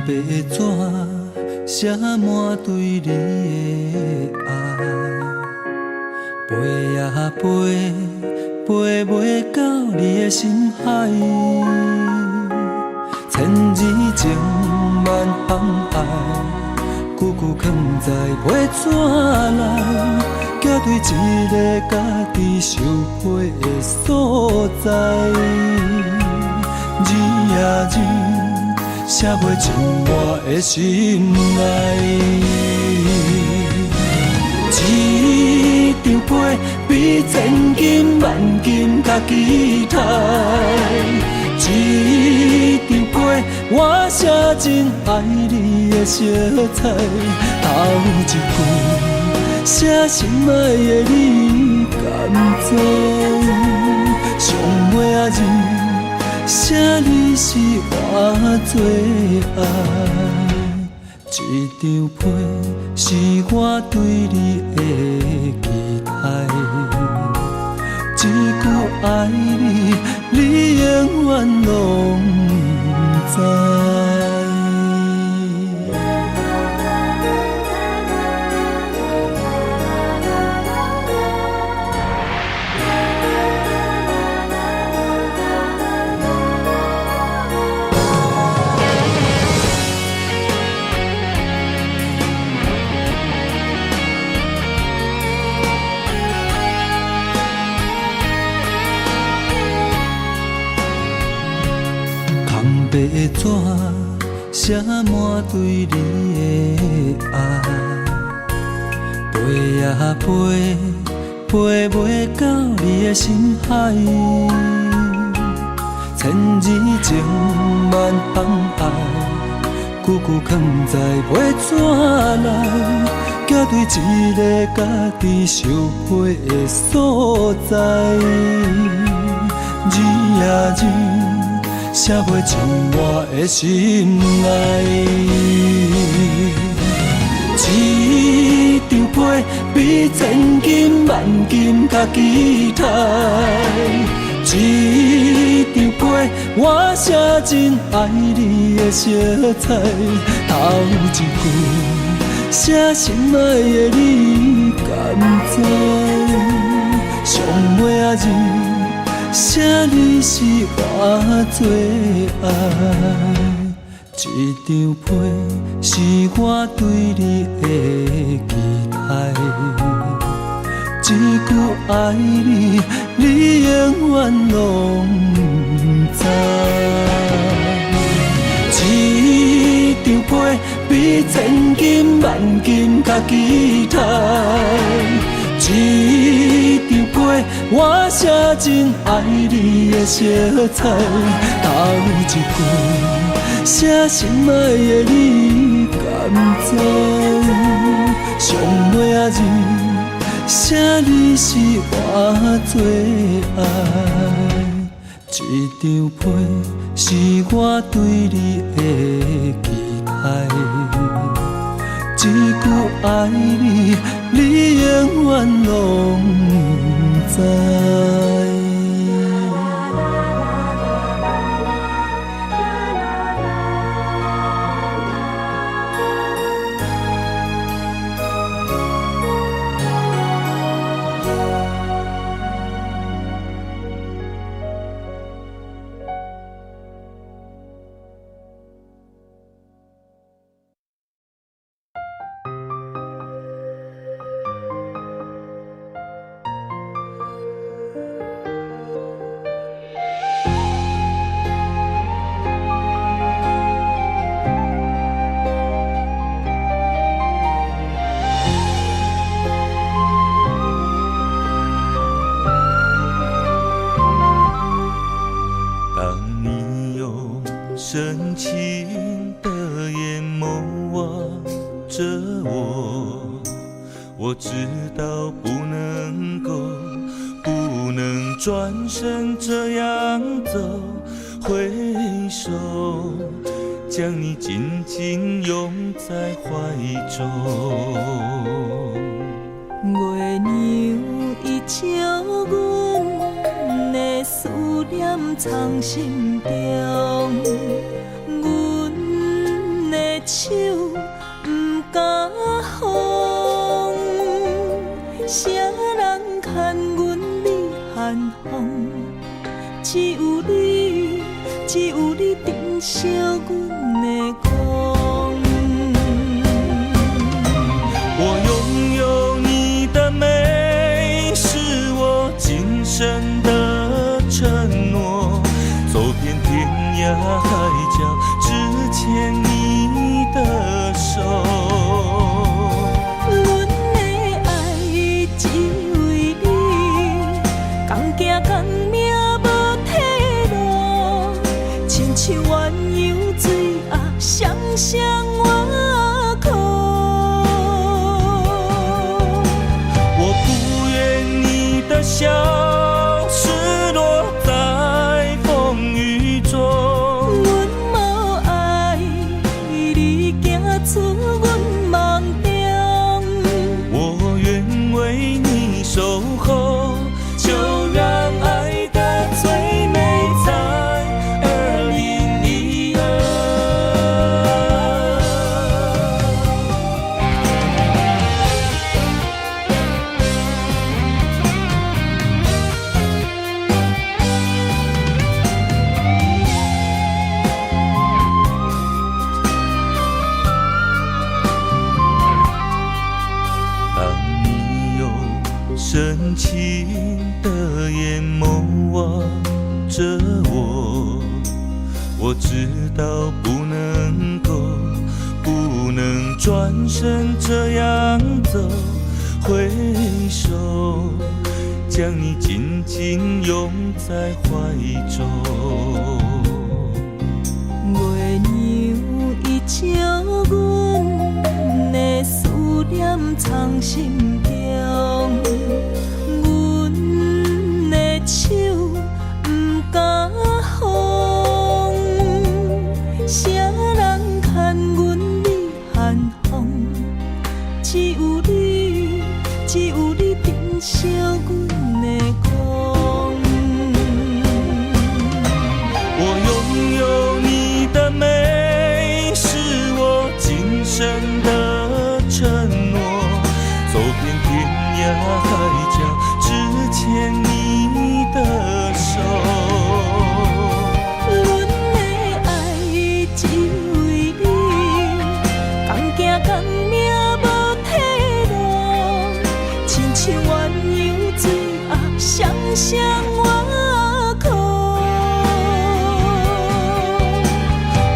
白纸写满对你的爱，飞呀飞，飞袂到你的心海。千字情万红爱，句句藏在白纸内，寄对一个家己受配的所在。字啊字，写袂尽我的心内。一张被比千金万金较期待，一张被我写真爱你的色彩，头一句写心爱的你甘知？上尾仔字写你是我最爱。一张被是我对你的期待，一句爱你，你永远拢知。白纸写满对你的爱，飞呀飞，飞袂到你的心海。千字情万红爱，句句藏在白纸内，寄对一个家己受配的所在。字啊字，写袂尽我的心内。一张被比千金万金较期待，一张被我写真爱你的色彩，头一句写心爱的你甘知？上尾仔字写你是我最爱，一张被是我对你的期待，一句爱你，你永远拢知。一张被比千金万金较期待，一张被我写真爱你的色彩，头一句写心爱的你甘知？上尾仔字写你是我最爱，一张被是我对你的期待，一句爱你，你永远拢知。深情的眼眸望着我知道不能转身这样走，挥手将你紧紧拥在怀中。月娘伊照阮的思念藏心中，阮的手不敢放，谁人牵阮你寒风？只有你，只有你珍惜阮的光。我拥有你的美，是我今生的承诺。走遍天涯海角，只牵你的手。阮的爱只为你，同行同命无退路，亲像鸳鸯水鸭，双双我靠。我不愿你的笑失落在风雨中，阮无爱你行出阮梦中，我愿为你守候，就让爱的最美在2012。当你用深情的眼眸望着我，我知道不能转身这样走，挥手将你紧紧拥在怀中。月娘伊照阮的思念藏心中，阮的手不敢放，谁人牵阮你寒风？只有你，只有你珍惜阮的光。我拥有你的美，是我今生的承诺。走遍天涯海角，只牵你的手。阮的爱只为你，同行同命无退路，亲像鸳鸯水鸭，双双我靠。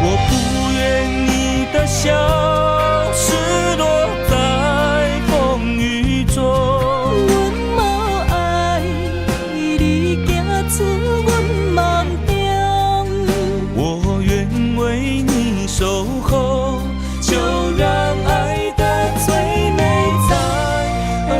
我不愿你的笑失落在风雨中，阮无爱你行出阮梦中，我愿为你守候，就让爱的最美在2012。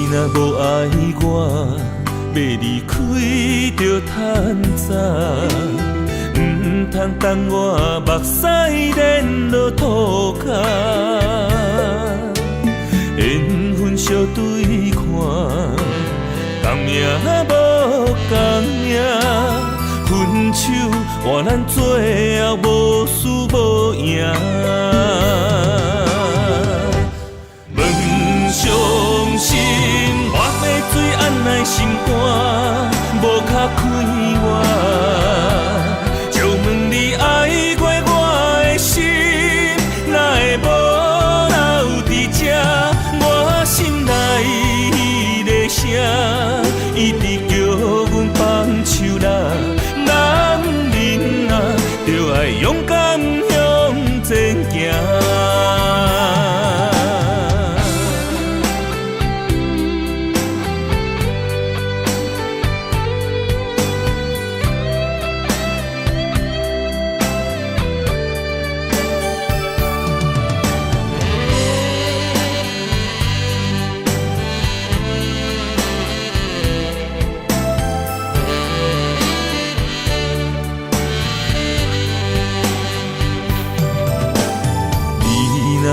若无爱我，要离开就趁早，唔通等我目屎连落涂骹。缘分相对看，同命无同命，分手换咱最后无输无赢。伤心，我的水按来心肝，无卡开我，就问你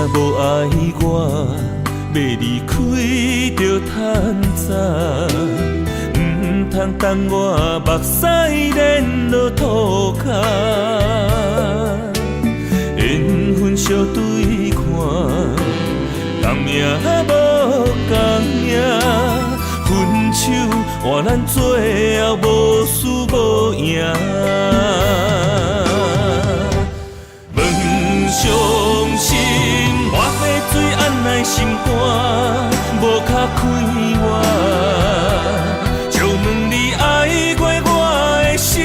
无爱我，要离开就趁早，唔通等我目屎连落涂骹。缘分相对看，共命无共命，分手换咱最后无输无赢。问伤心，我要水按来心肝，无卡开我。就问你爱过我的心，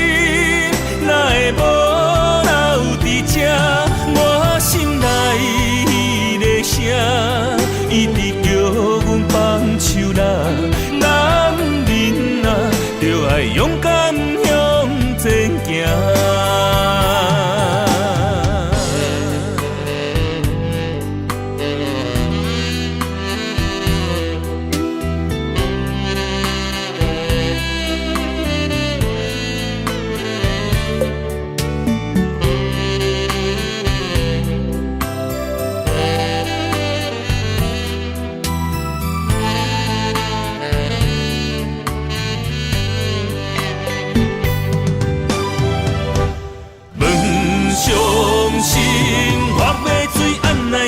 哪会无留伫这？我心内迄个声，一直叫阮放手啦。男人啊，着爱勇敢向前行。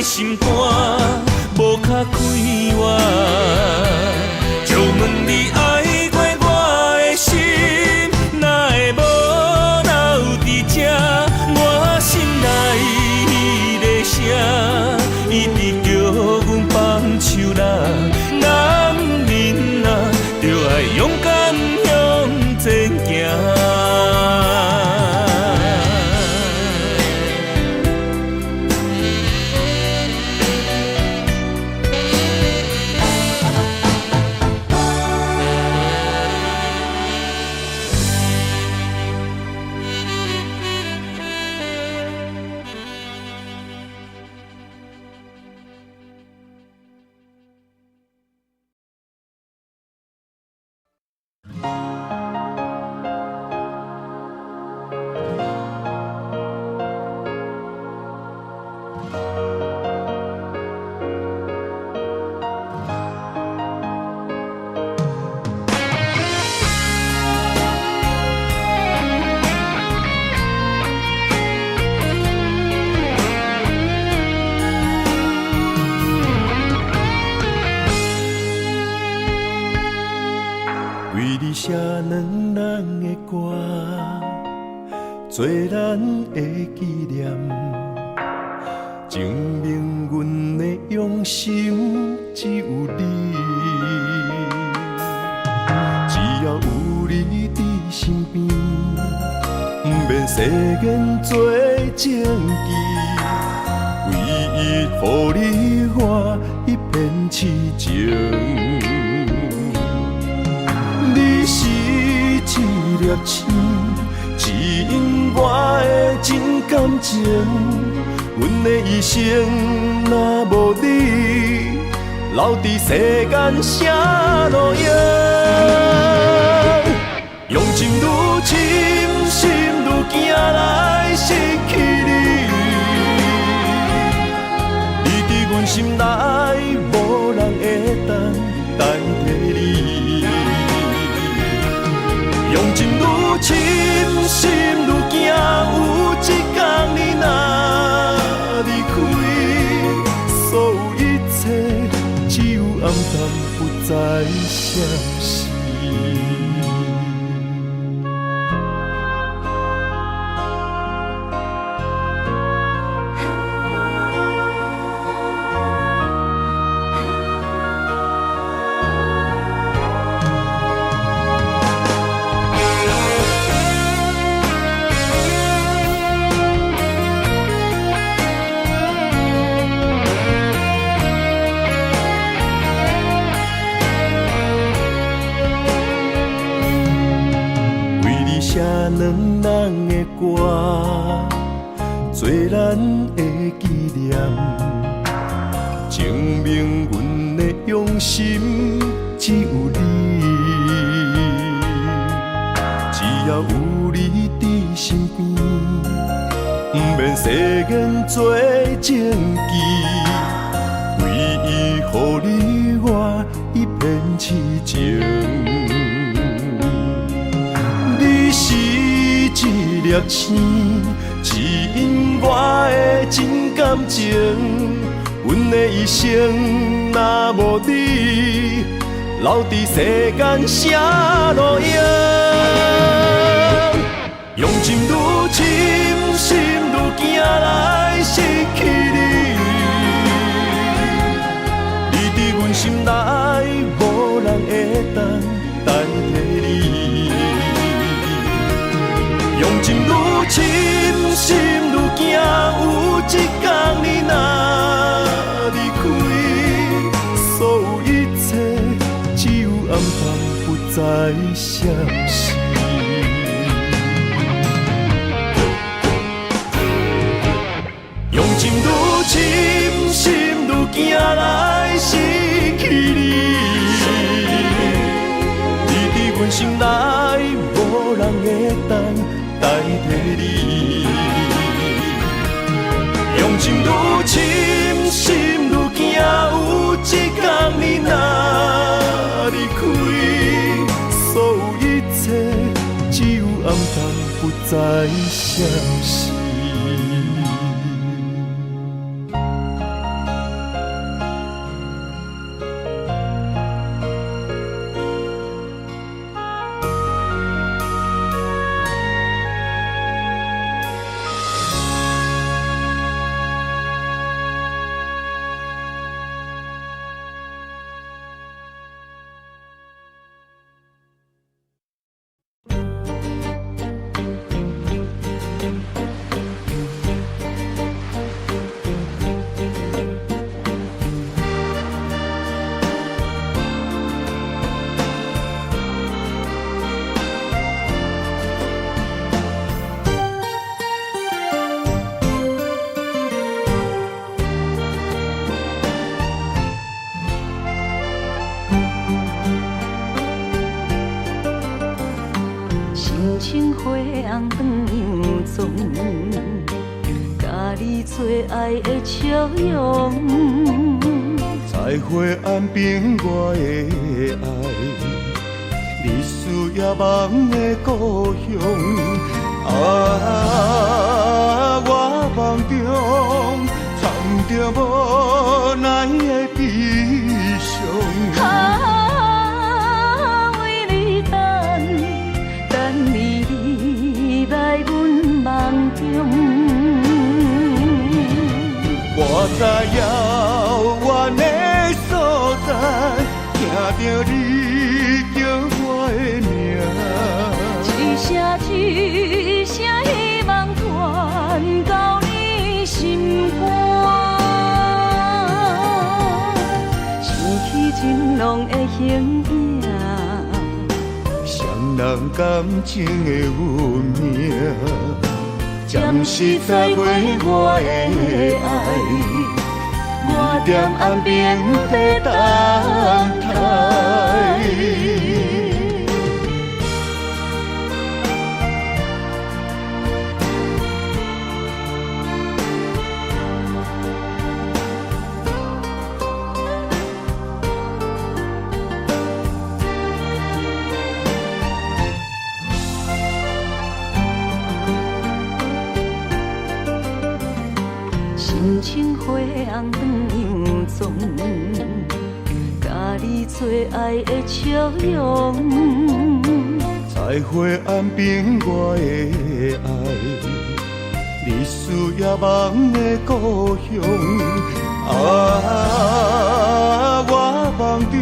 心肝无卡开我，就问你爱过我的心，哪会无留伫这？我心内迄个声，一直叫阮放手啦。男人啊，着爱勇敢向前行。写两人的歌，做咱的纪念，证明阮的用心只有你。只要有你伫身边，不免世间做证据，唯一予你我一片痴情。你是一粒星，指引我的真感情。阮的一生若无你，留伫世间啥路用？用情愈深，心愈惊来失去你。你伫阮心内，无人会当代替你。用情愈深，心愈惊，有一天你若离开，所有一切只有暗淡，不再相信。写两人的歌，做咱的纪念，证明阮的用心只有你。只要有你伫身边，不免世间做证据。予你我一片痴情。你是一粒星，指引我的真感情。阮的一生若无你，留伫世间啥路用？用情愈深，心愈惊来失去你。你伫阮心内，无人会当代替你。用情愈深，心愈惊，有一天你若离开，所有一切只有暗淡，不再消息。用情愈深，心愈惊来失去你。你伫阮心内，无人会当代替你。用情愈深，心愈惊，有一天你若离开，所有一切只有暗淡，不再消息。花红断杨妆，甲你做爱的笑容。在花岸边，我的爱，你需要梦的故乡。我梦中藏着无奈的悲伤。我在遥远的所在，听着你叫我的名，一声一声希望传到你心肝，想起真浓的形影，双人感情的运命。暂时再会我的爱，我踮岸边在等待。深情花红断杨妆，甲你做爱的笑容。在花岸边，我的爱，你需要梦的故乡。我梦中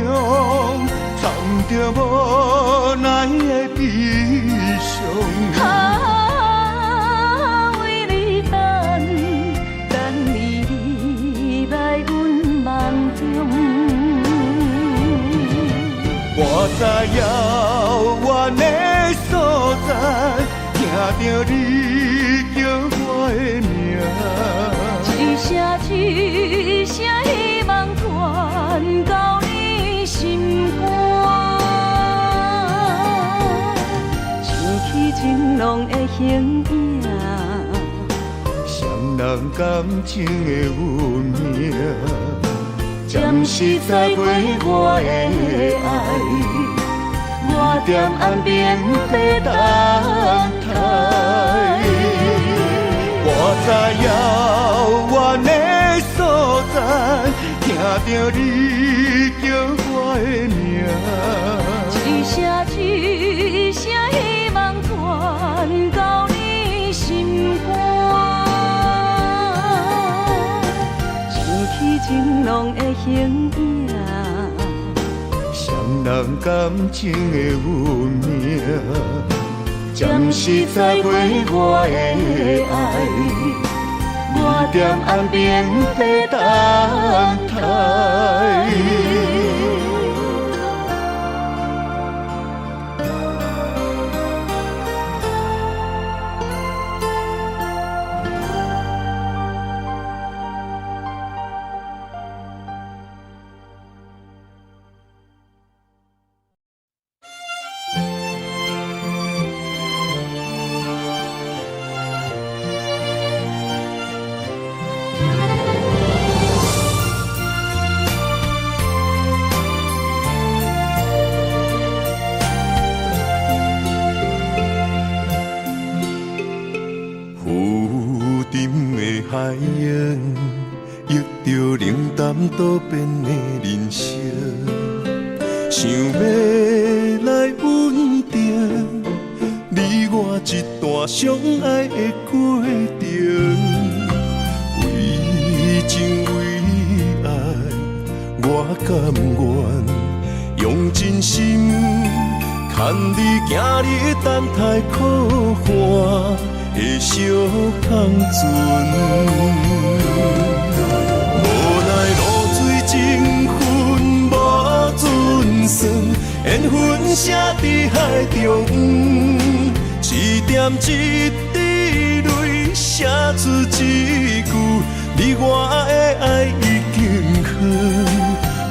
藏着无奈的悲伤。我在遥远的所在，听着你叫我的名，一声一声希望传到你心肝，想起真浓的形影，双人感情的运命。暂时栽培我的爱，我踮岸边在等待。我在遥远的所在，听到你叫我的名，一声一声希望传到你心肝。起情浓的形影，双人感情的运命，暂时栽培我的爱，我踮岸边在等待。海洋，遇着冷淡多变的人生，想要来稳定，你我一段相爱的过程。为情为爱，我甘愿用真心，牵你行你等待苦寒。的小香船，无奈露水情分无准算，缘分写伫海中，一点一滴泪写出一句，你我的爱已经远，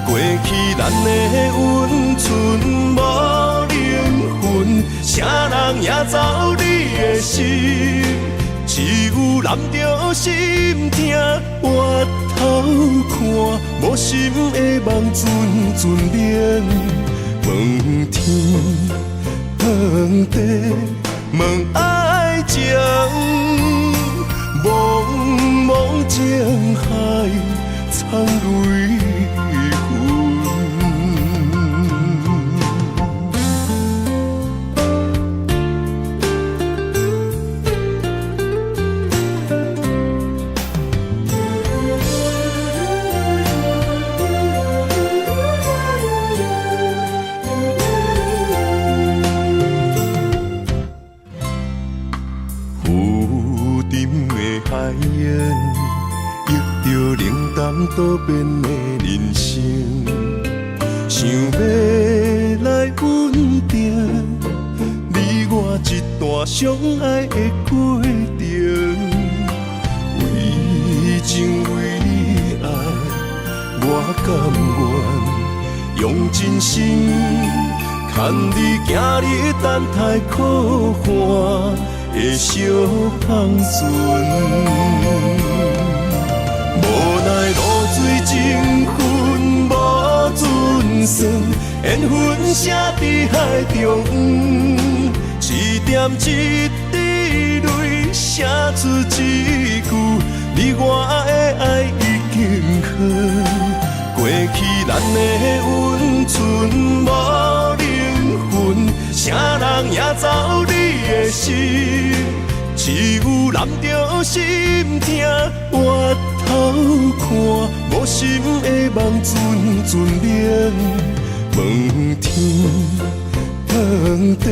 过去咱的温存无灵魂，啥人也走你的心。只有揽着心痛，回头看，无心的梦阵阵眠。问天，问地，问爱情，茫茫情海，苍泪痕。多变的人生，想要来稳定，你我一段相爱的过程。为情为爱，我甘愿用真心，牵你行你等待苦寒的小香船。无奈露水情分无准算，缘分写伫海中，一点一滴泪写出一句，你我的爱已经远，过去咱的温存无灵魂，啥人也走你的心。只有揽着心痛，回头看，无心的梦阵阵眠。问天，问地，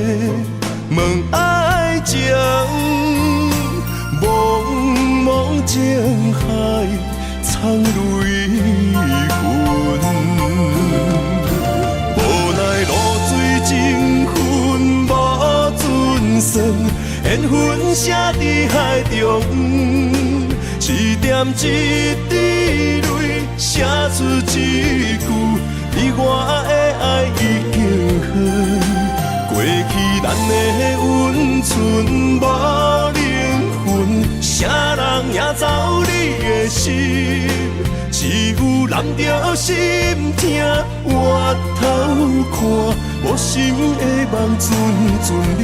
问爱情，茫茫情海，苍泪痕。无奈露水情分无准算。缘分写伫海中，一点一滴泪写出一句，你我的爱已经远，过去咱的温存无灵魂，啥人也走你的心，只有揽着心痛，回头看，无心的梦阵阵冷。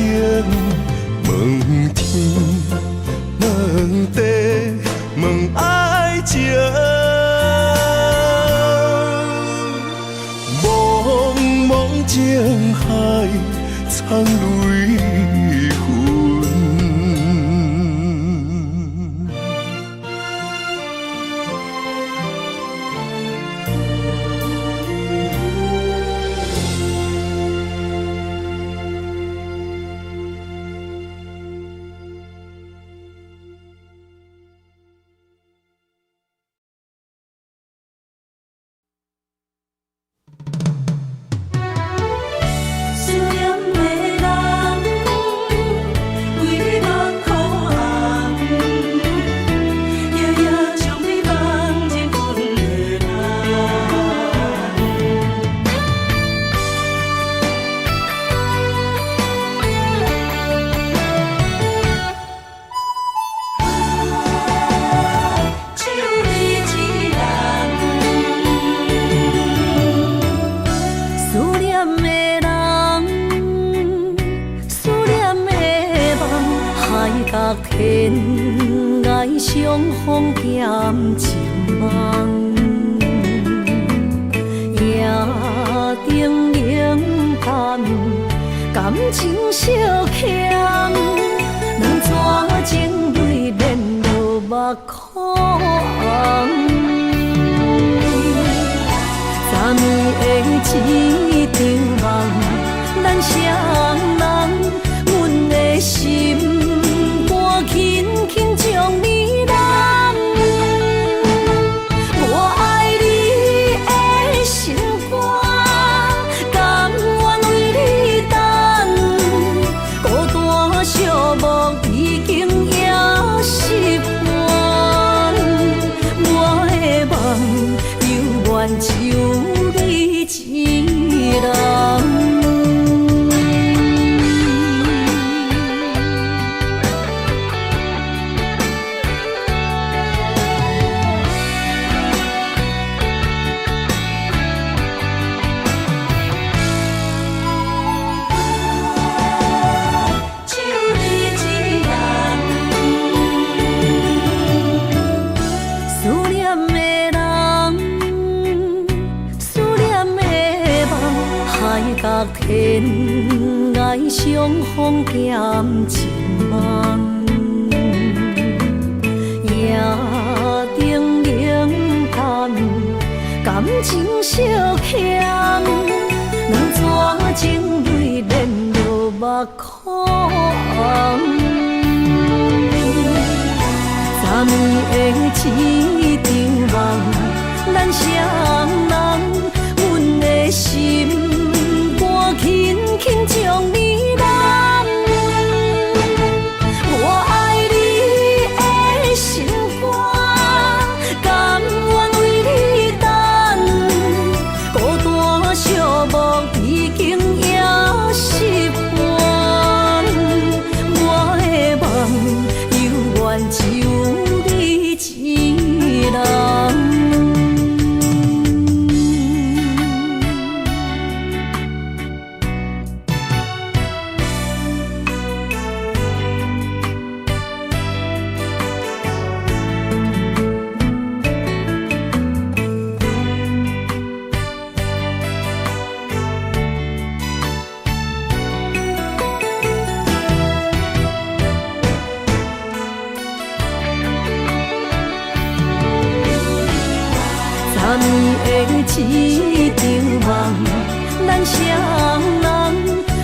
问天，问地，问爱情，茫茫情海，苍泪痕。思念的人，为你目眶红，夜夜将你放进阮的人，只有你一人。思念的人，思念的梦，海角天涯相逢兼情梦，夜灯冷淡，感情烧强，两撮情泪连落目眶。昨暝的一场梦，咱双人，阮的心肝轻轻将你揽。我爱你的心肝，甘愿为你等，孤单寂寞已经也习惯。我的梦犹原只有你一人。只有你一人，思念的人，思念的梦，海角天涯相逢兼情梦，夜灯冷淡，感情烧强，两撮情泪连落目眶。昨暝的一场梦，咱双人，阮的心肝轻轻将你揽。我爱你的心肝，甘愿为你等，孤单寂寞已经也习惯。我的梦犹原只有你一人。昨暝的一场梦，咱双人，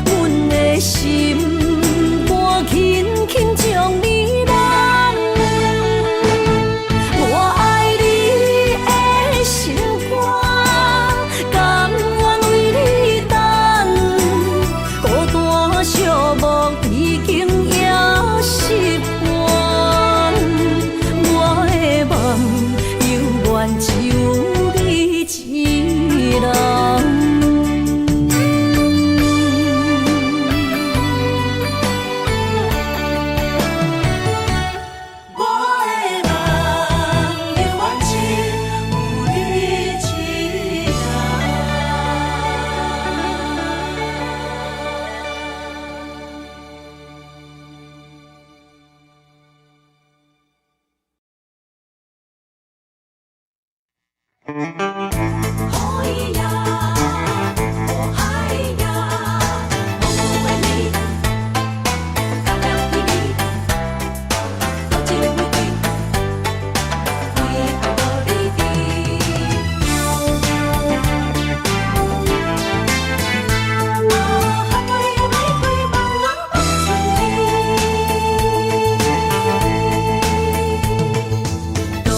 阮的心肝轻轻将你揽。我爱你的心肝，甘愿为你等，孤单寂寞已经也习惯。我的梦犹原只有你一人。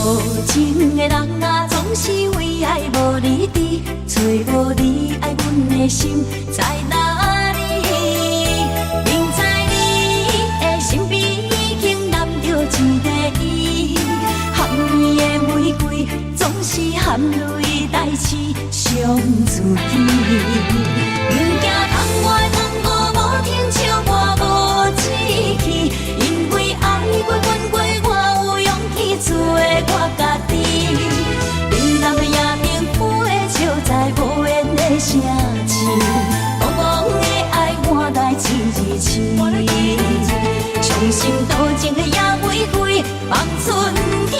多情的人啊，总是为爱无你伫，找无你爱阮的心在哪里？明知你的身边已经揽着一个伊，含泪的玫瑰总是含泪代志伤自己。不惊窗外风雨无停笑我无志气，因为爱过阮过，我有勇气做我家己。你南的夜明浮的笑在无言的声气，茫茫的爱满带一字字，伤心多情的野玫瑰望春天。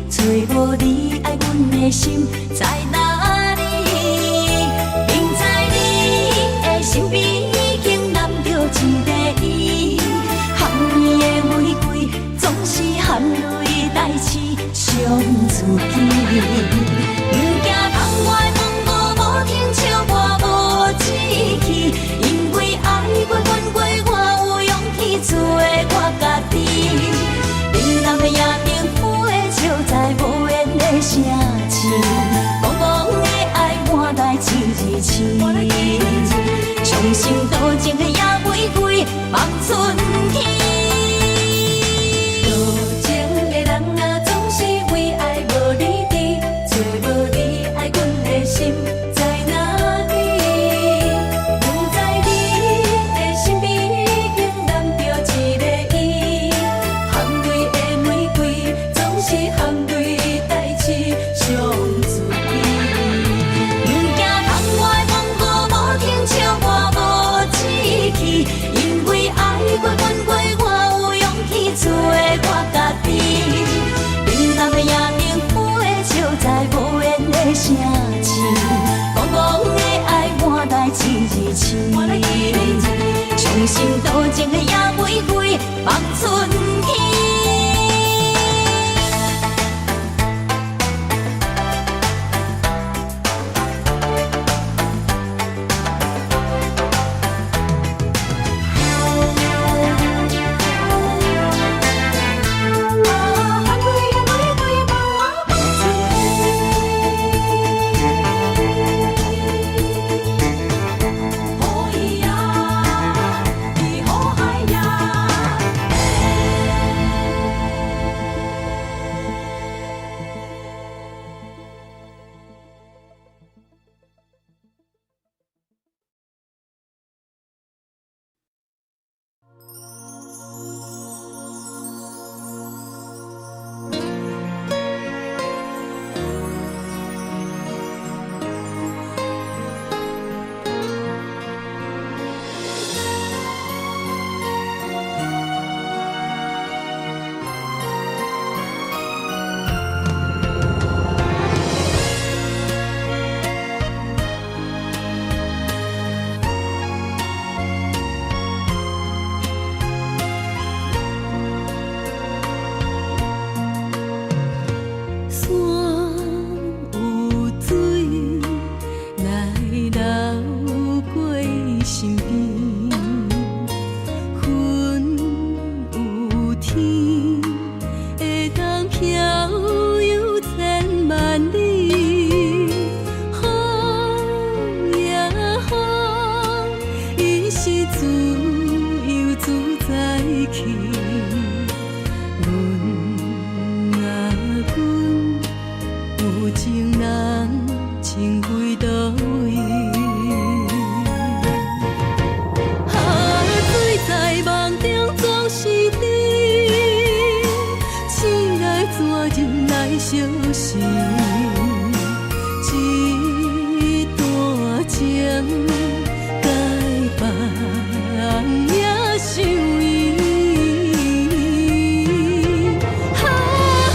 找无你爱阮的心在哪里？明知你的身边已经揽着一个伊，含泪的玫瑰总是含泪代志伤自己。不惊窗外风雨无停笑我无志气，因为爱过阮过，我有勇气做我家己。你南的夜明浮的笑在无言的声气，茫茫的爱满带一字字，伤心多情的野玫瑰望春天。多情的人啊，总是为爱无你伫，找无你爱阮的心在哪里？不知你的身边已经揽着一个伊，含泪的玫瑰总是含泪代志伤自己。不惊窗外风雨无停笑我无志气，因为爱过阮过，我有勇气做我家己。你南的夜明浮的笑在无言的声气，茫茫的爱满带一字字，伤心多情的野玫瑰望春天。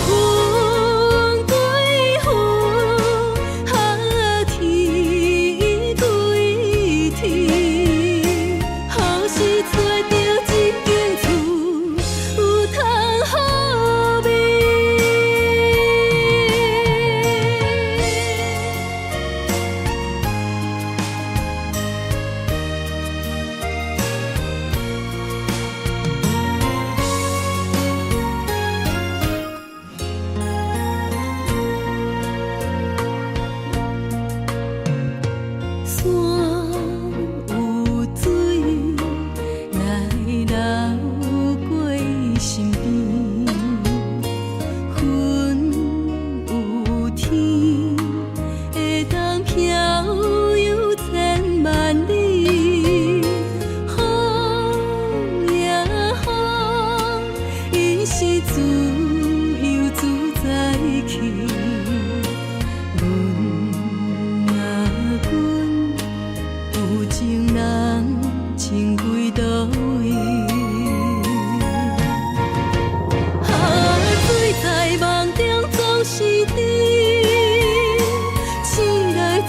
风对风，天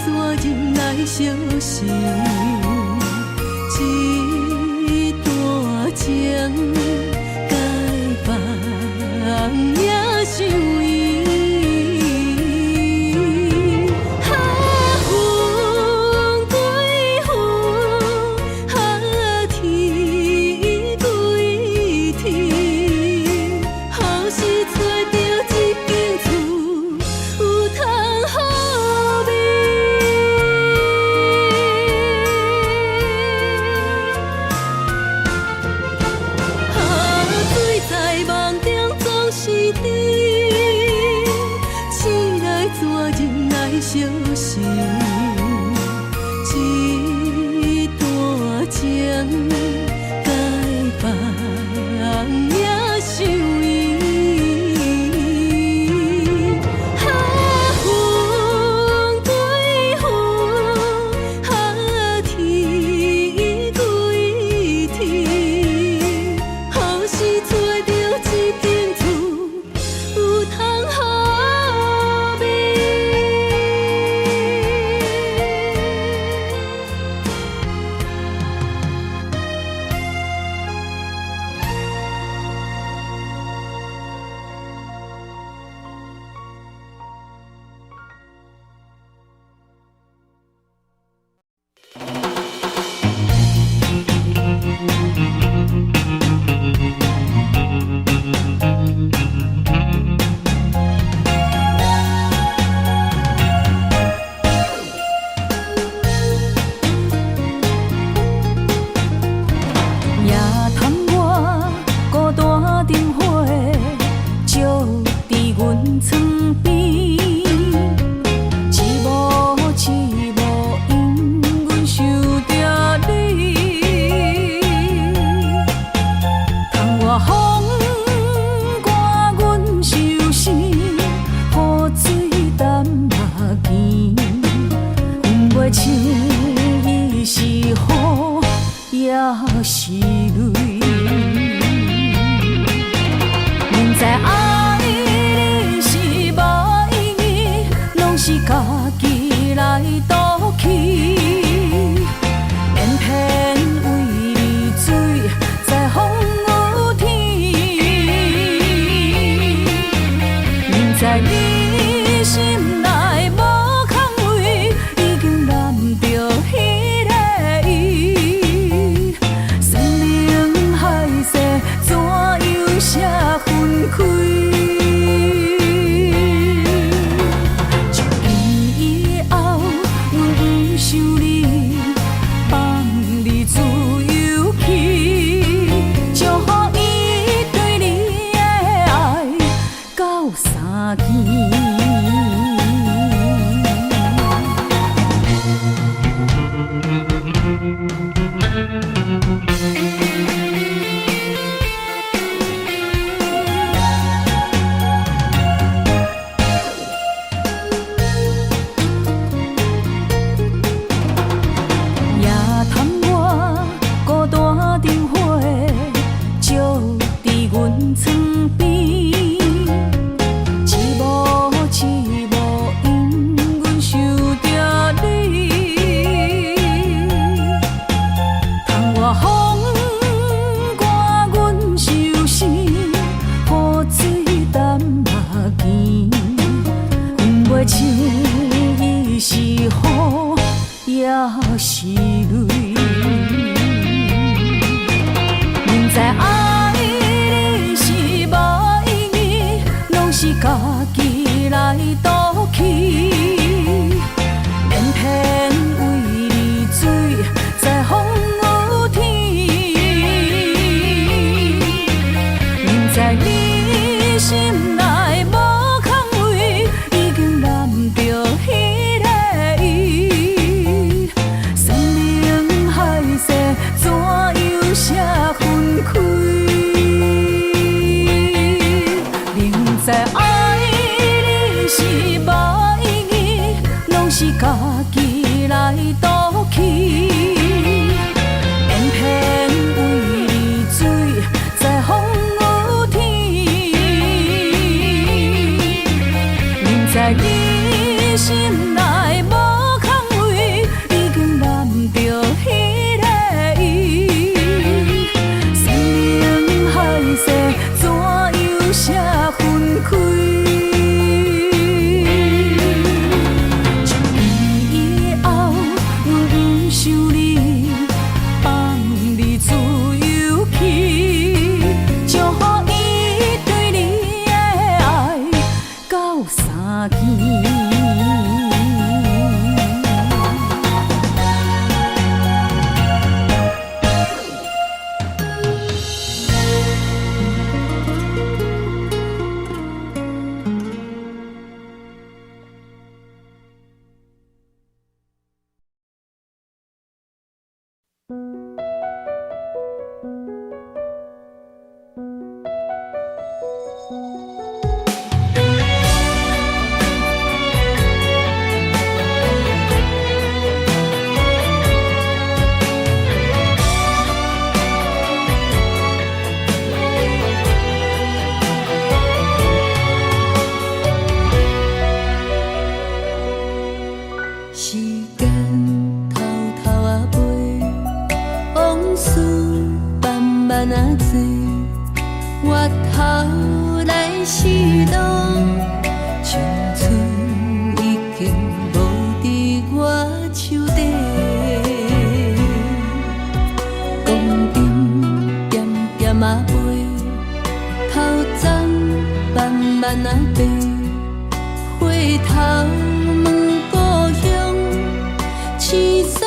怎忍来相信？一段情，该放也想伊。风归风，天归天，何时找到一间厝，有通好眠？水在梦中总是甜，醒来怎忍来相信？一段情，该放也想伊。风归风，天归天，何时找到一间厝，有通好眠？夜探我孤单灯火，照伫阮床边。一幕一幕因阮想着你，窗外风刮阮手心，雨水淡目镜。分袂清伊是雨也是泪。明知爱你是无意义，拢是家己来赌气。偏偏为你醉在风雨天，明知你心内无空位，已经染着彼个意。山盟海誓怎样写分开？从今以后，阮不想你，放你自由去，祝福伊对你的爱到三更。夜探我孤单灯火，照伫阮床边。一幕一幕因阮想着你，窗外风刮阮手心，雨水淡目镜。分袂清伊是雨也是泪。明知爱你是无意义，拢是家己来赌气。偏偏为你醉在风雨天，明知你心内无空位，已经染着彼个意。山想你，放你自由去，就予伊对你的爱到三更。时间偷偷啊飞，往事慢慢啊多，回头来是路，青春已经无伫我手底。光阴点点啊飞，头鬃慢慢啊白，回头。青山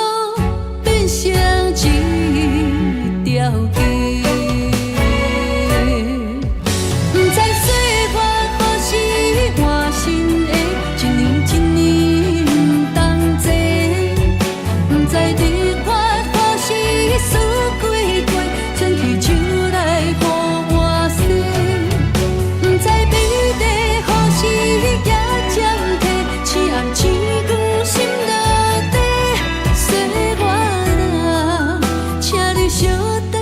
变成一条街，不知岁月何时换新的，一年一年不同齐，不知日月何时输几过，转去手来予我洗，不知美丽何时也暂停，痴暗星光心内。小等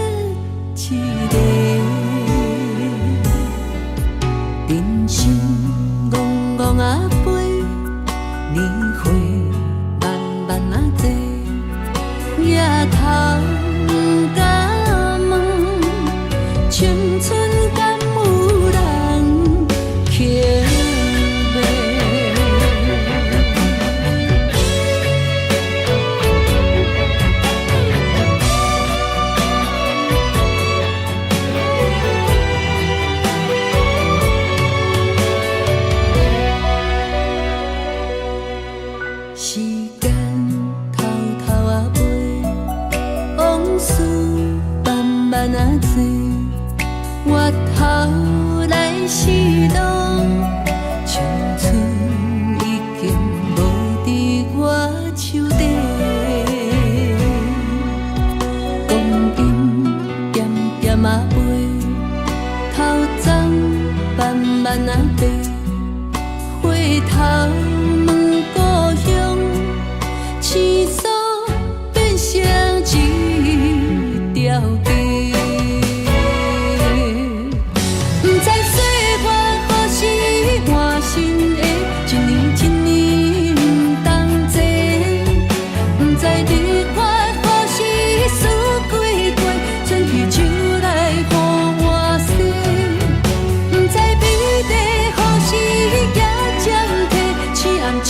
一个，人生戆戆啊飞，年岁慢慢啊过，夜头敢问，青春敢有人捡袂？时间偷偷啊飞，往事慢慢啊多，回头来是路，青春已经无伫我手底。光阴点点啊飞，头鬃慢慢啊白，回头。青山变成一条街，不知岁月何时换新的，一年一年不同齐，不知日月何时输几过，转去手来予我洗，不知美丽何时也暂停，痴暗星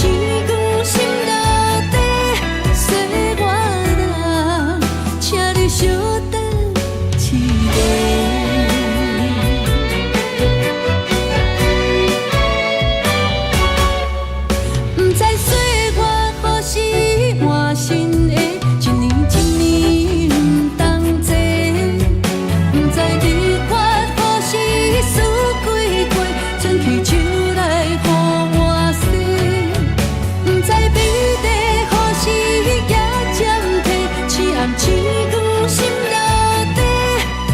光心内。小等一个，不知岁月何时换新的，一年一年不同齐，不知日月何时输几过，转去手来予我洗，不知美丽何时也暂停，痴暗星光。心落地，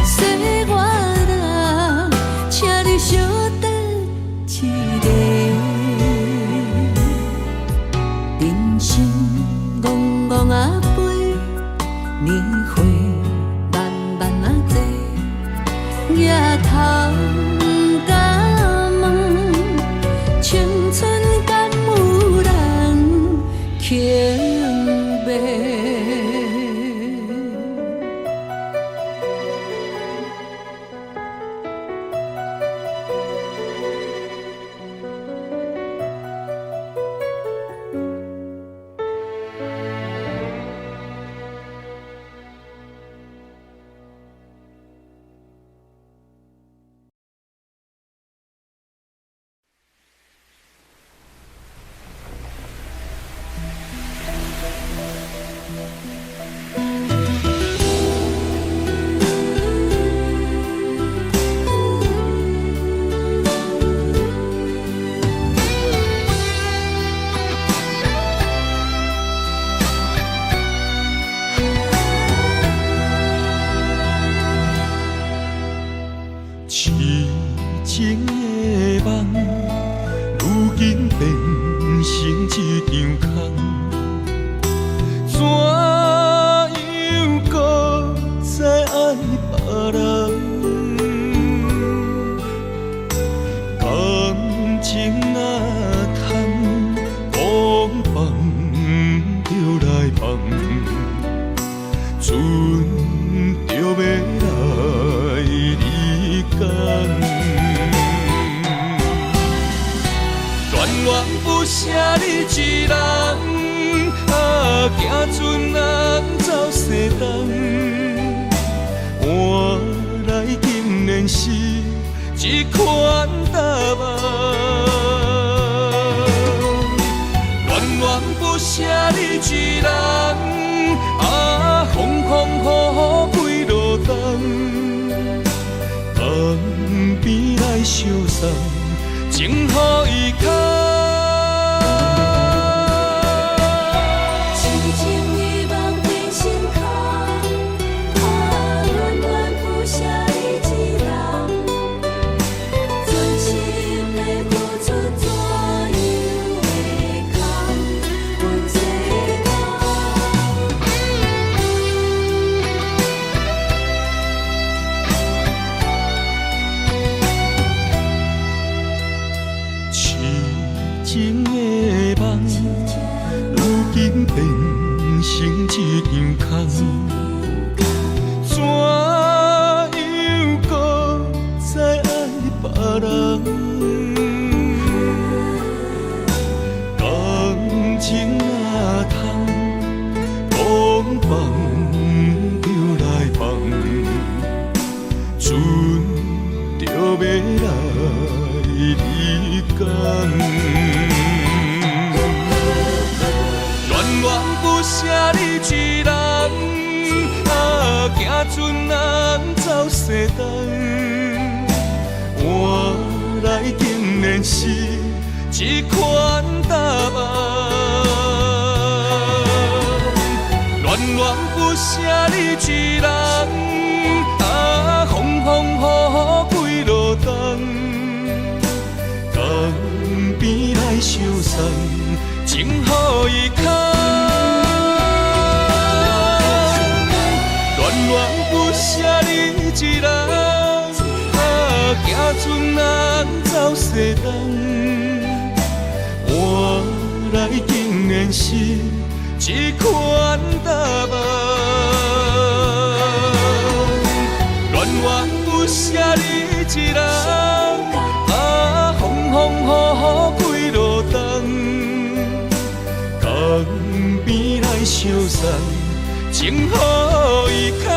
岁月人，请你小等一个。人生戆戆啊飞，年岁慢慢啊过，夜头敢问，青春敢有人捡袂？痴情的梦，如今变成一场空。怎样搁再爱别人？感情若通讲放就来放，船就要来离港。恋恋不舍你一人，行船人走西东。换来竟然是一款答案。恋恋不舍你一人，风风雨雨几落冬。岸边来相送，情予伊空。情的梦，如今变成一场空。怎样搁再爱别人？感情若通讲放就来放，船就要来离港。恋恋不舍你一人，行船人走西东。换来竟然是一款答案。恋恋不舍你一人，风风雨雨几落冬。江边来相送，情予伊空。恋恋不舍你一人，行船人走西东。换来竟然是一款答案。恋恋不舍你一人，风风雨雨几落冬。江边来相送，情予伊空。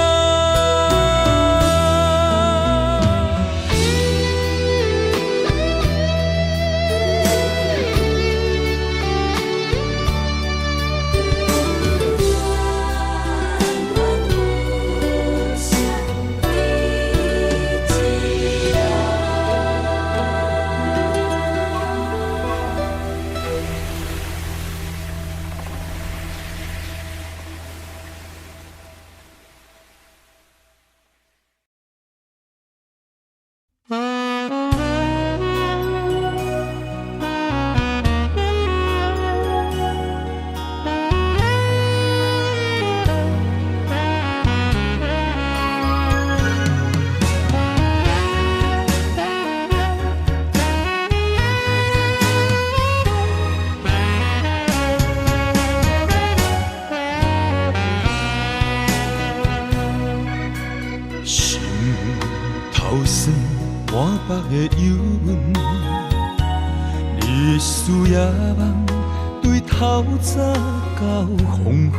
满腹的忧闷，日思夜梦，对透早到黄昏。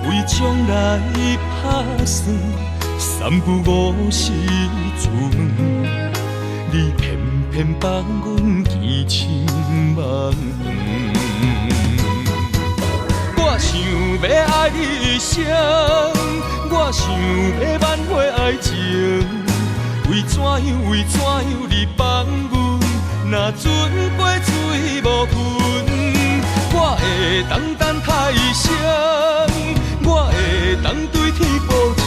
为将来打算，三不五时出门，你偏偏放阮见千万远。你的声，我想要挽回爱情，为怎样你放阮？若船过水无痕，我会等太阳，我会对天保证，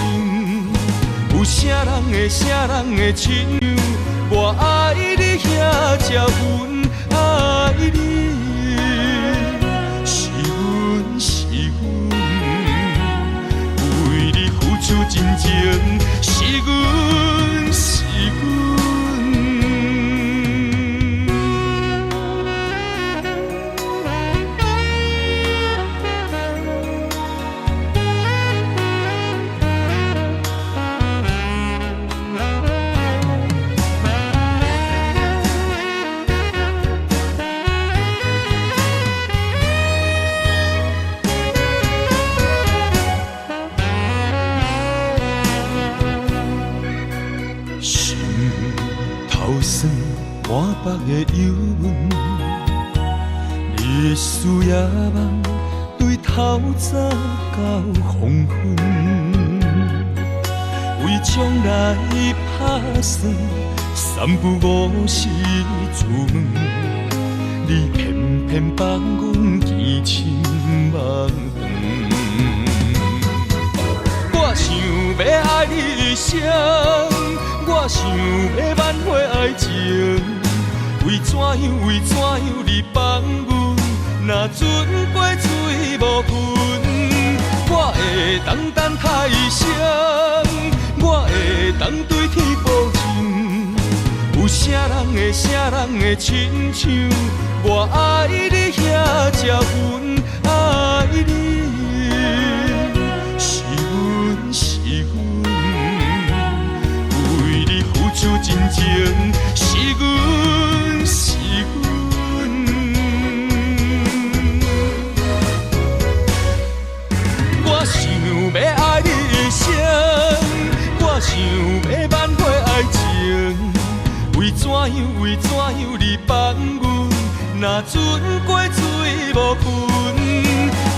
有啥人会亲像我爱你遐才阮爱你。为你付出真情，是阮。满腹的忧闷，你的思夜梦对透早到黄昏，为将来打算三不五时出门，你偏偏放阮见亲梦长。我想要爱你的声，我想要挽回爱情。为怎样你放阮？若船过水无痕，我会等太阳，我会对天保证，有啥人会亲像我爱你遐才阮爱你。是阮，为你付出真情，是阮。我想要爱你的声，我想要挽回爱情，为怎样你放阮？若船过水无痕，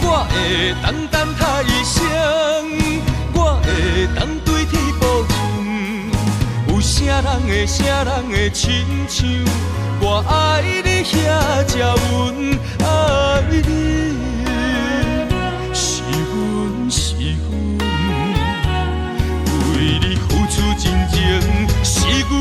我会等太阳，我会对天保证，有啥人会亲像我爱你遐才阮爱你。是阮，为你付出真情，是阮。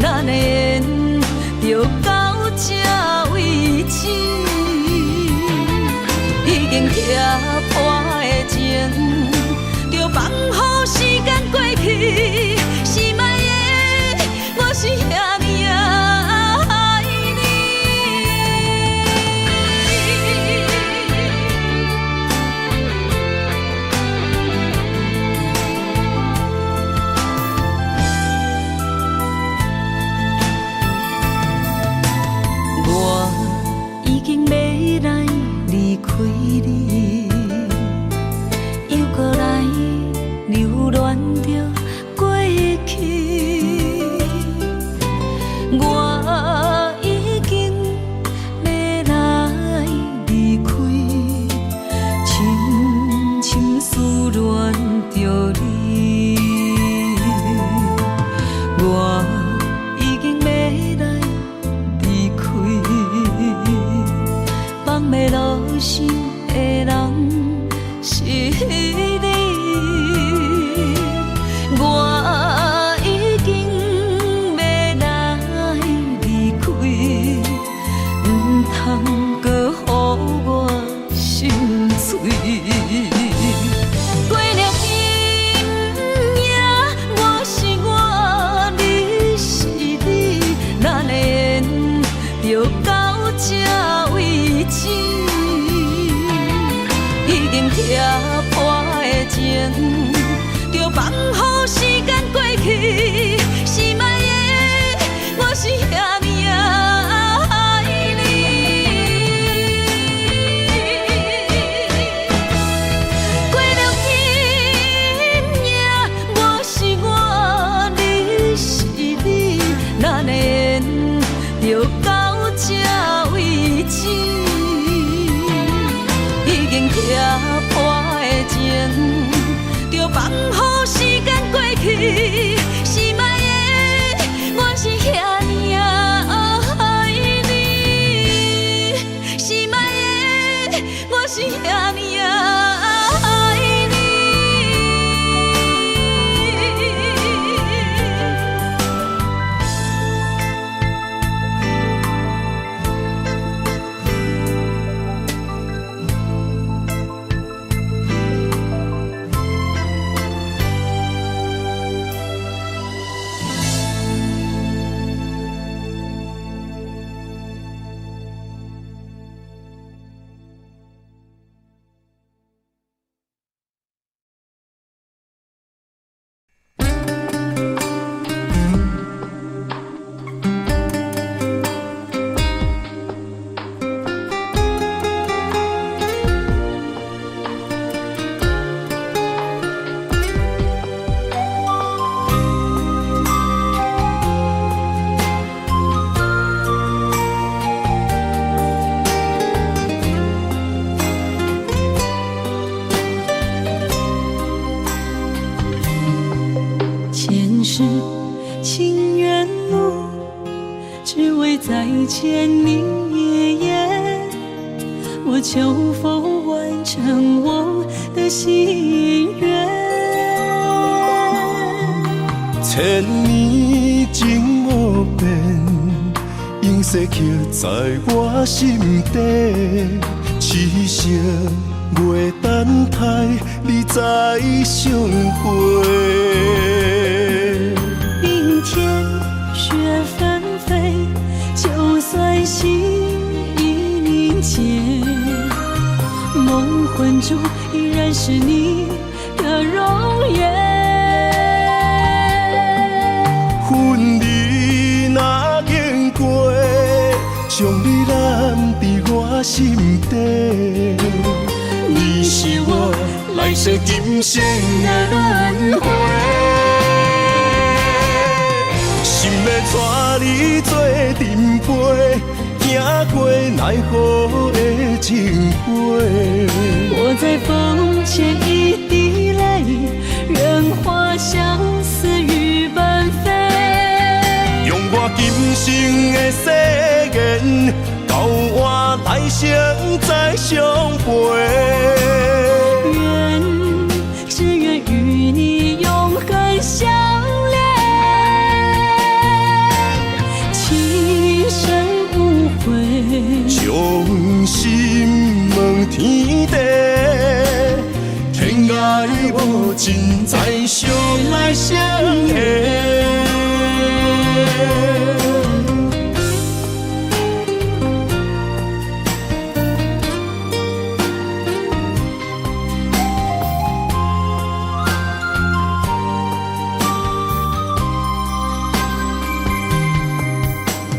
咱的缘就到这为止。情，就放乎时间过去。是莫的，我是遐尼爱你。过了今夜，我是我，你是你，咱的缘就到这为止。已经拆破的情，就放乎时间过去。是莫的，我是遐尼爱你。是莫的，我是遐尼爱你。前世情缘路，只为再见你一眼。我求否完成我的心愿？千年情无变，永逝刻在我心底。痴色月等待，你再相会。明天雪纷飞，就算心已凝结，梦魂中依然是你的容颜。分离若经过，将你揽在我心底。你是我来世今生的轮回。心要带你做阵陪，行过奈何的情杯。我在风前一滴泪，任花相思雨纷飞。用我今生的誓言，交换来生再相陪。只愿与你永恒相恋，情深无悔，将心问天地，天涯无尽，再相来相会。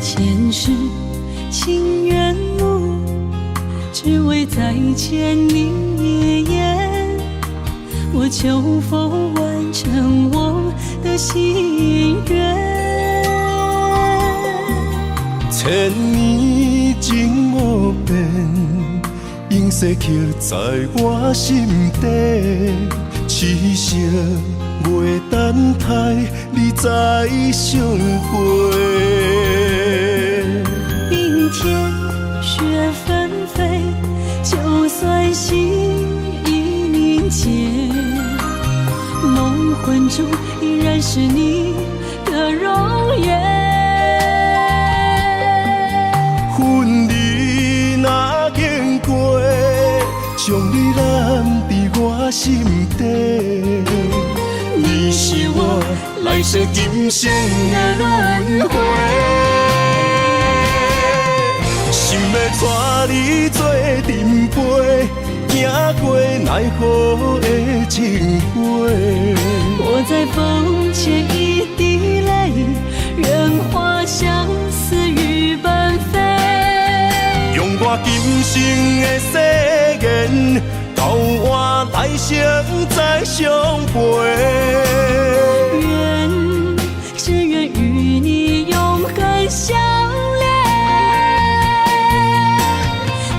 前世情缘路，只为再见你一眼。我求否完成我的心愿？千年情无变，永逝刻在我心底。痴色月等待，你再相会。明天雪纷飞，就算心已凝结，梦魂中依然是你的容颜。分离若经过，将你揽在我心底。你是我来世今生的轮回。心要带你做阵陪，行过奈何的情花。我在风前一滴泪，任花相思雨纷飞。用我今生的誓言，到我来生再相陪。只愿与你永恒相恋，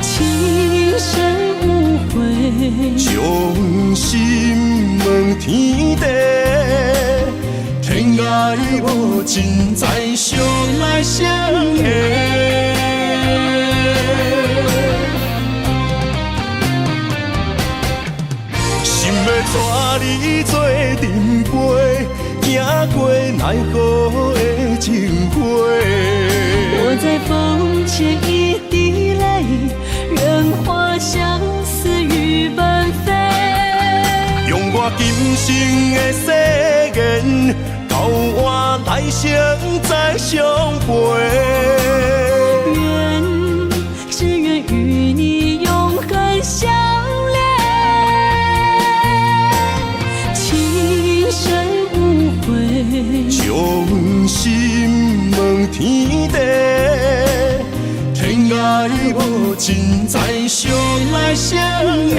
情深无悔，将心问天地，天涯无尽，再相来相会。心要带你做阵陪，行过奈何的情花。我在风前一滴泪，任花相思雨纷飞。用我今生的誓言，到我来生再相陪。只愿与你永恒相恋，情深无悔，将心问天地，天涯无尽，再相来相会。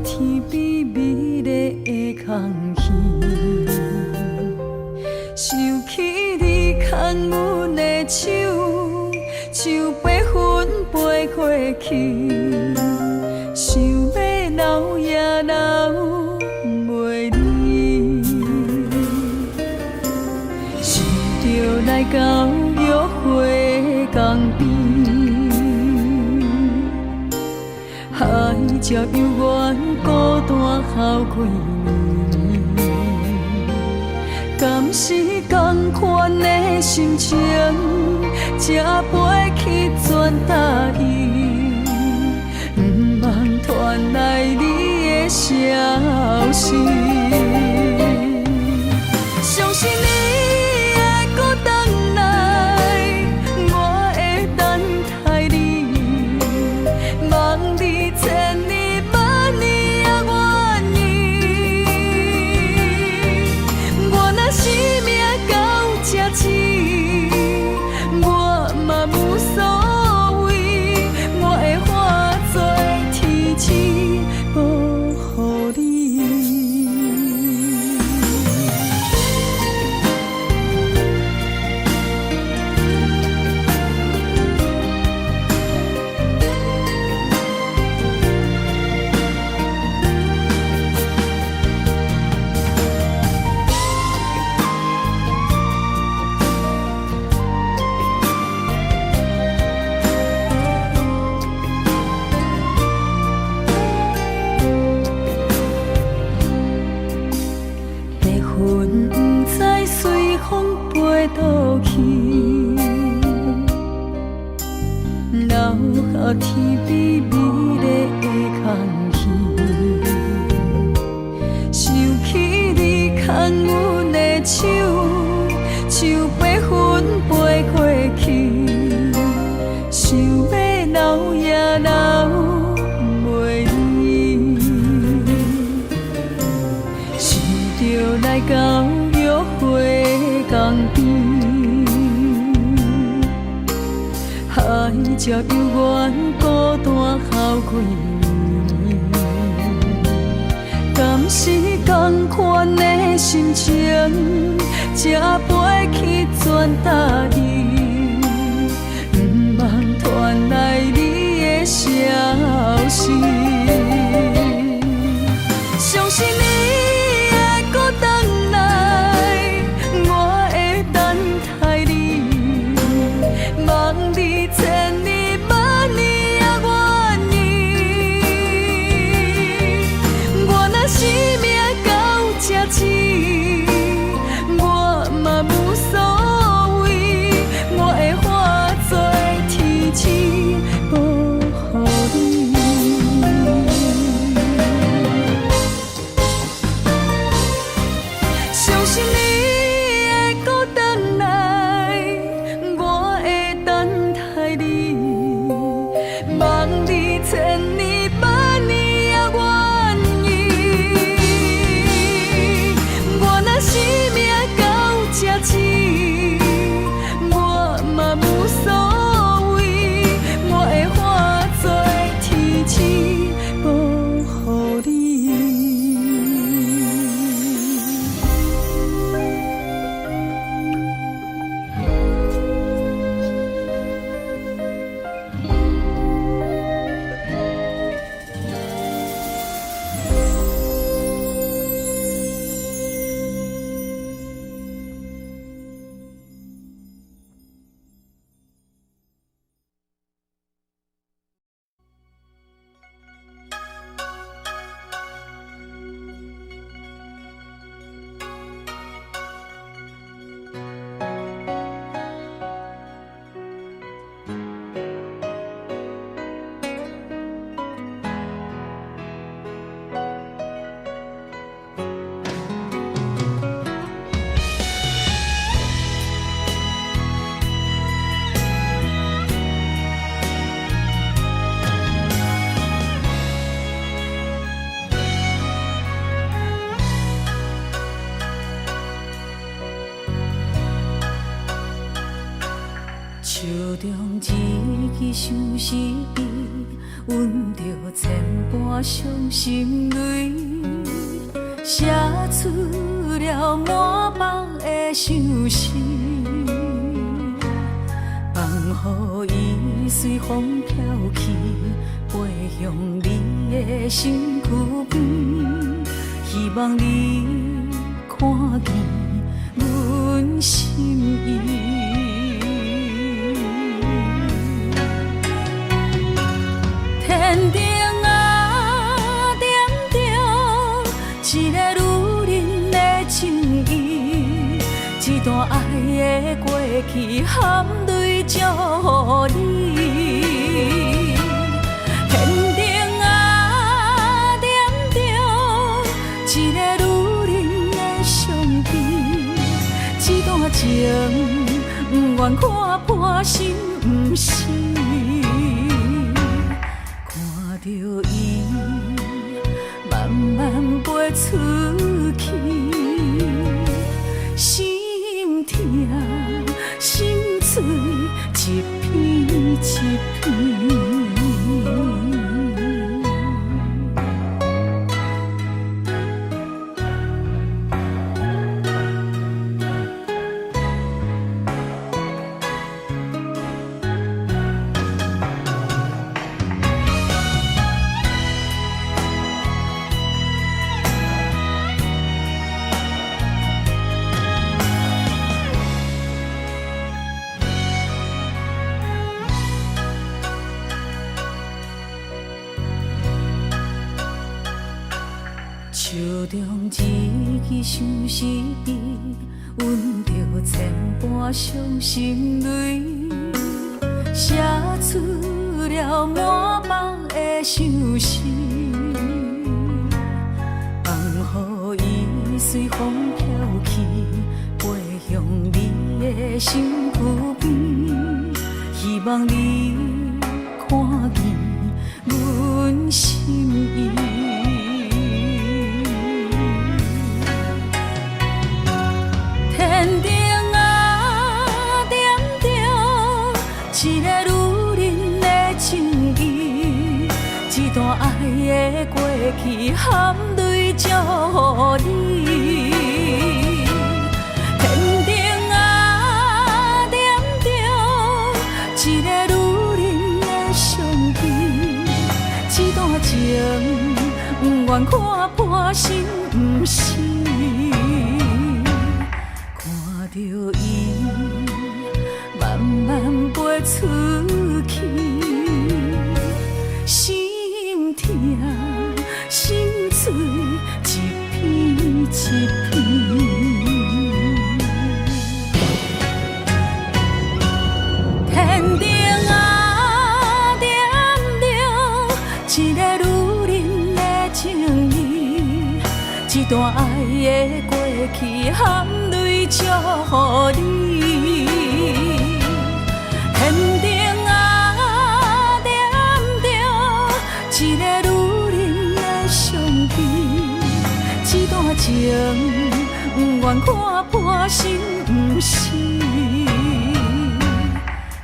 天边美丽的空气，想起你牵阮的手，像白云飞过去，想要留也留袂离，想着来到约会江边。海鸟犹原孤单哭几年，敢是同款的心情，才飞去全答应，不茫传来你的消息。相信你会搁回来，我会等待你，望你千年万年也愿意。我若生命到这时，我嘛无所谓，我会化作天使保护你。天边美丽的空气，想起你牵阮的手，像白云飞过去，想要留也留袂离，想着来到约会江边。海鸟犹原孤单哭几年，是同款的心情，才飞去全答应，不茫传来你的消息。相信你会搁回来，我会等待你，望你千年万年也愿意。我若生命到这止，我嘛无所谓，我会化作天使保护你。相信你会搁回来，我会等待你，望你千年万年也愿意。我若生命到这止，我嘛无所谓，我会化作天使保护你。手中一支相思笔，阮着千般伤心泪，写出了满腹的相思，放予伊随风飘去，飞向你的身躯边，希望你看见阮心意。天顶啊，点着一个女人的情意，一段爱的过去含泪祝福你。天顶啊，点着一个女人的相片，一段情不愿看破心不死。着伊慢慢飞出去，心痛心碎一片一片。手中一支相思笔，阮着千般伤心泪，写出了满腹的相思，放予伊随风飘去，飞向你的身躯边，希望你看见阮心意。天顶啊，点着一个女人的情意，一段爱的过去含泪泪祝你。天顶啊，点着一个女人的相片，这段情不愿看破心不是。看着伊慢慢飞出去，心痛心碎一片一片。天顶啊，点着一个女人的情意，一段爱的过去含泪祝你。天顶啊，点着一个女人的相片，这段情不愿看破心不是。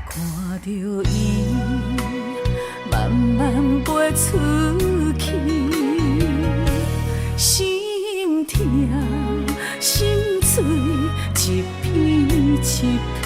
看着伊慢慢飞出去，心痛心碎一片一片。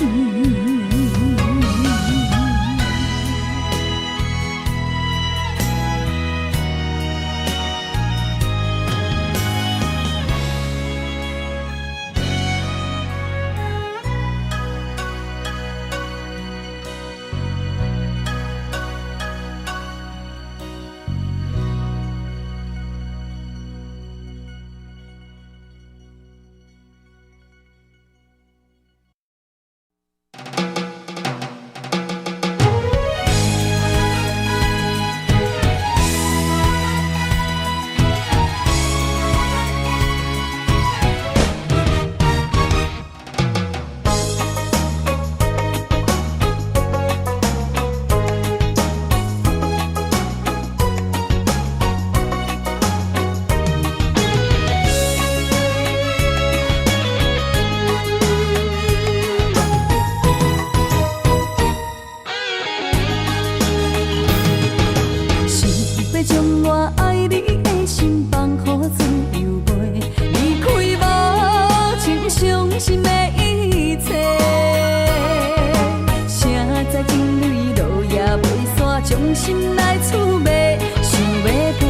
将心来厝卖，想要陪，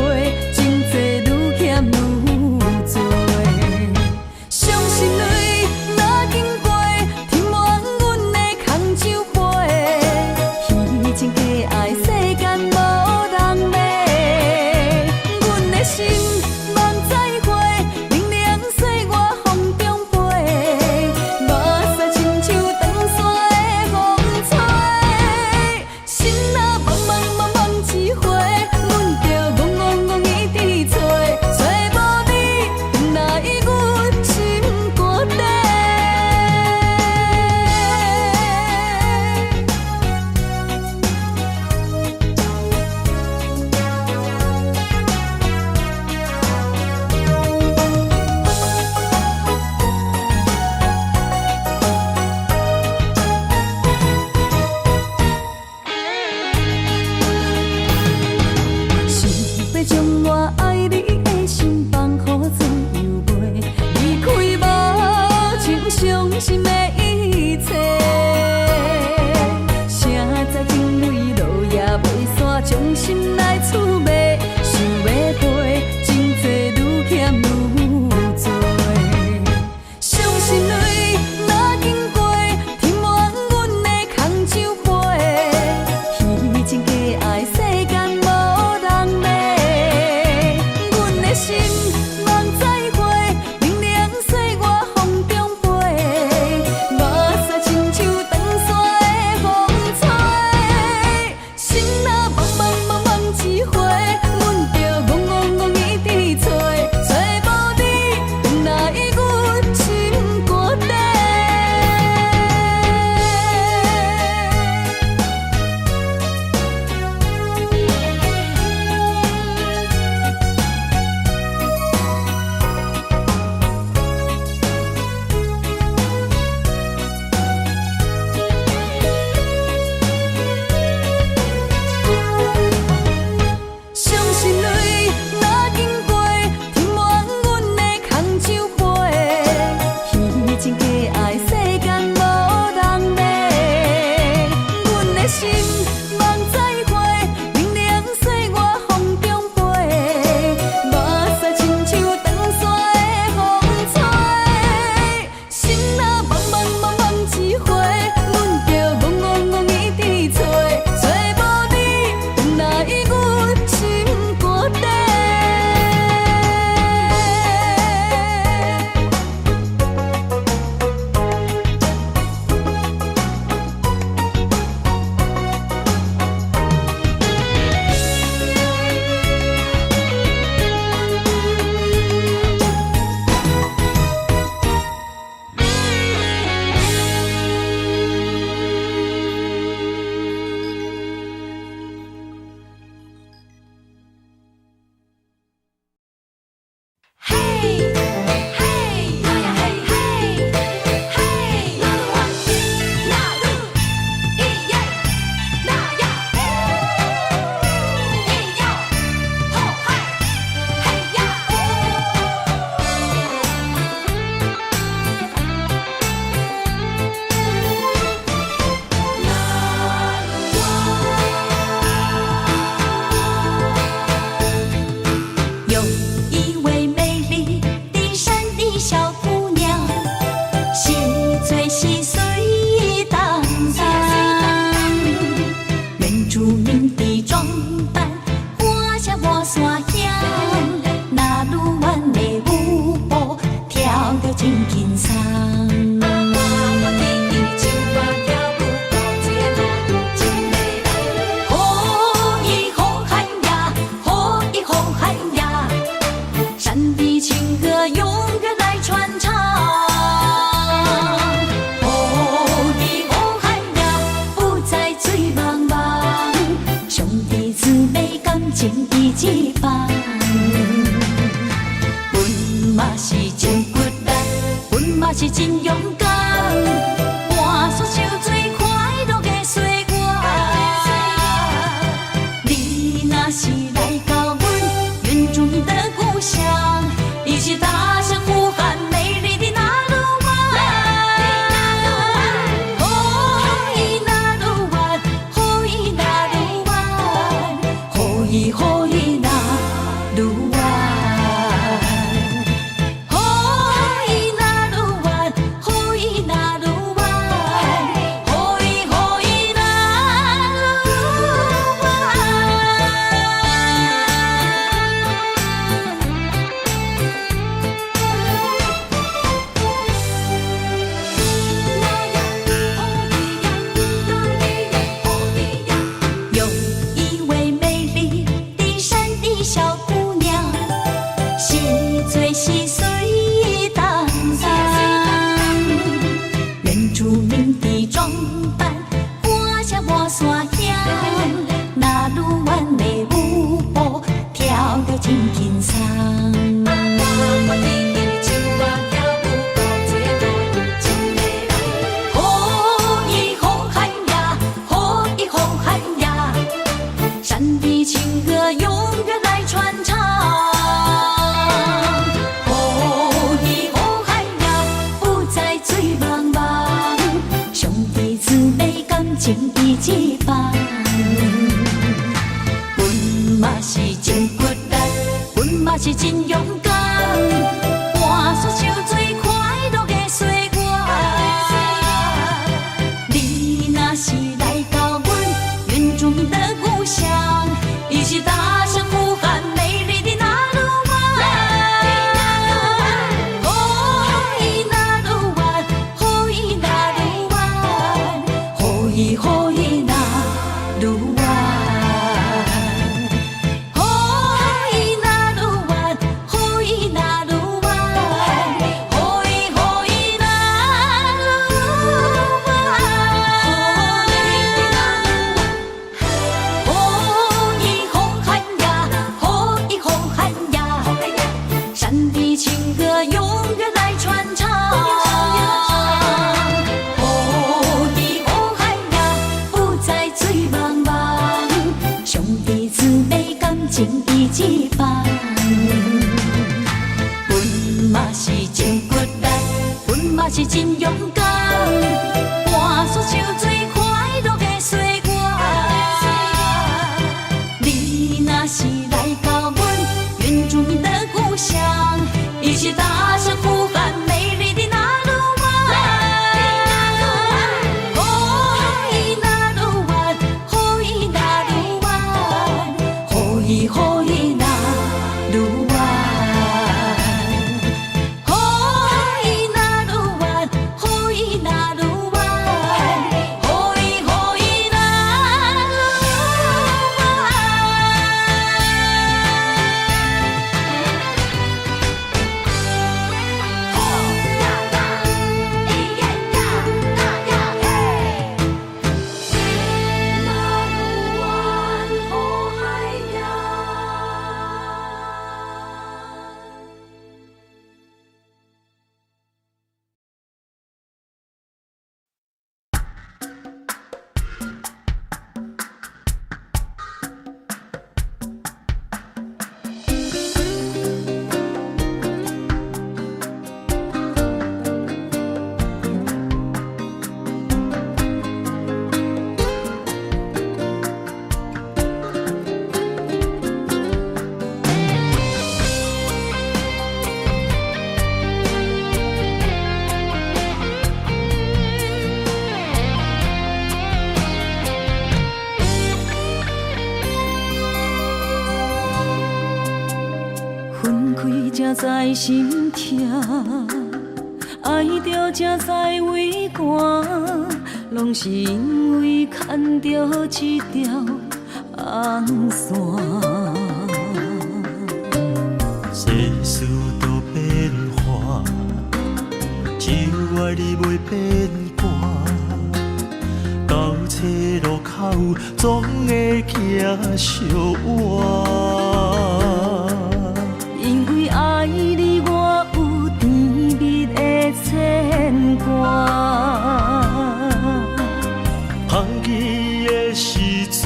真多愈欠愈多。伤心泪若经过，填满阮的空酒杯。虚情假爱，世间无人骂。阮的心望再会，明亮岁月风中飞。目屎亲像长山的风吹，心若茫茫茫茫一回。情伊一般。阮嘛是真骨力，阮嘛是真勇敢，汗水受罪快乐的岁月。你若是来到阮原住民的故乡，伊是大声呼喊美丽的那鲁湾。哦，伊那鲁湾，哦，伊那鲁湾，哦，伊哦伊那鲁湾。情伊一般，阮嘛是真骨力，阮嘛是真勇敢，汗水受罪快乐的岁月。你若是来到阮原住民的故乡，伊是大声呼喊美丽的那鲁湾。哦，伊那鲁湾，哦，伊那鲁湾，哦，伊哦伊那鲁湾。情伊一般，阮嘛是真骨力，阮嘛是真勇敢，汗水受罪快乐的岁月。你若是来到阮原住民的故乡，伊是大声呼喊美丽的那鲁湾。哦，伊那鲁湾，哦，伊那鲁湾，哦，伊哦伊那鲁湾，哦，伊那鲁湾，哦，伊那鲁湾，哦，伊哦伊那分开才知心痛，爱着才知为寒，拢是因为牵着一条红线。世事都变化，只有爱你袂变卦。到车路口总会行相活。因为爱你，我有甜蜜的牵挂。放弃的时阵，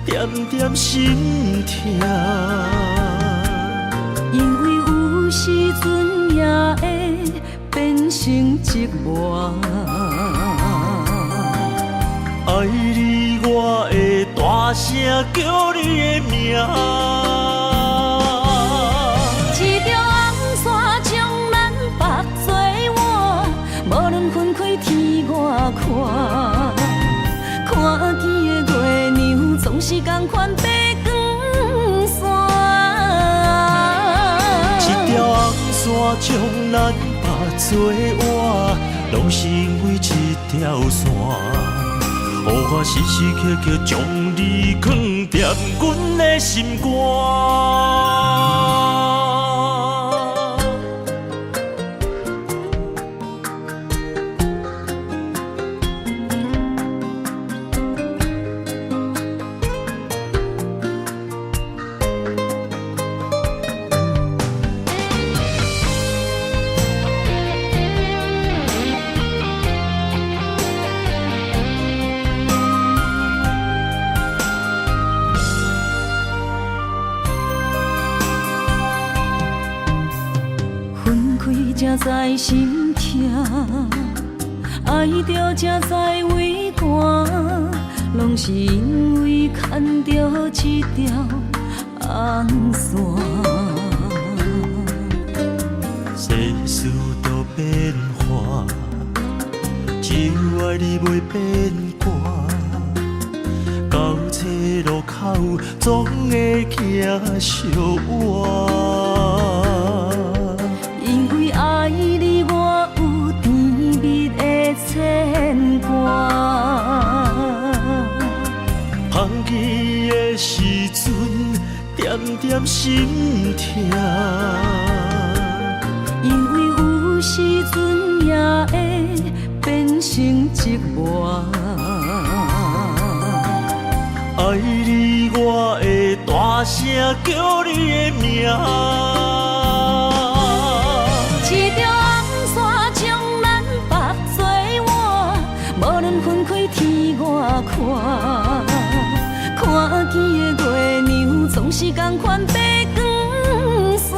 点点心痛。因为有时阵也会变成寂寞。爱你，我会大声叫你的名。一条红线将咱绑做我，无论分开天外看。看见的月亮总是同款白光线。一条红线将咱绑做我，拢是因为一条线。予我时时刻刻将你藏踮阮的心肝。才知心痛，爱着才知畏寒，拢是因为牵着一条红线。世事都变化，只有爱你袂变卦。到车路口总会行相活。因为爱你，我有甜蜜的牵挂。放弃的时阵，点点心痛。因为有时阵也会变成寂寞。爱你，我会大声叫你的名。一条红线将咱绑做我，无论分开天外看。看见的月亮总是同款白光线。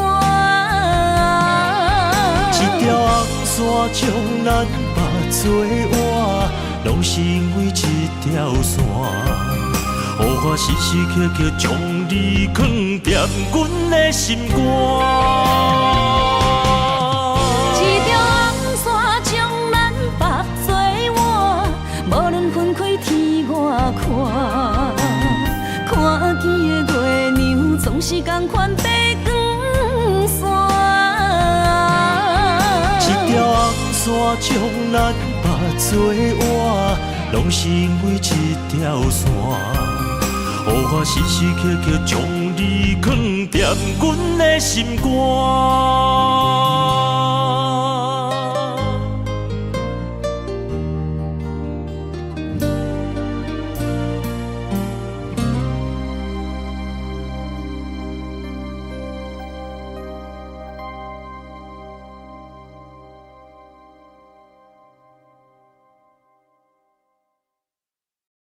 一条红线将咱绑做我，拢是因为一条线。予我时时刻刻将你藏踮阮的心肝。一条红线将咱绑做我，无论分开天外看。看见的月亮总是同款白光线。一条红线将咱绑做我，拢是因为一条线。予我时时刻刻将你藏踮阮的心肝。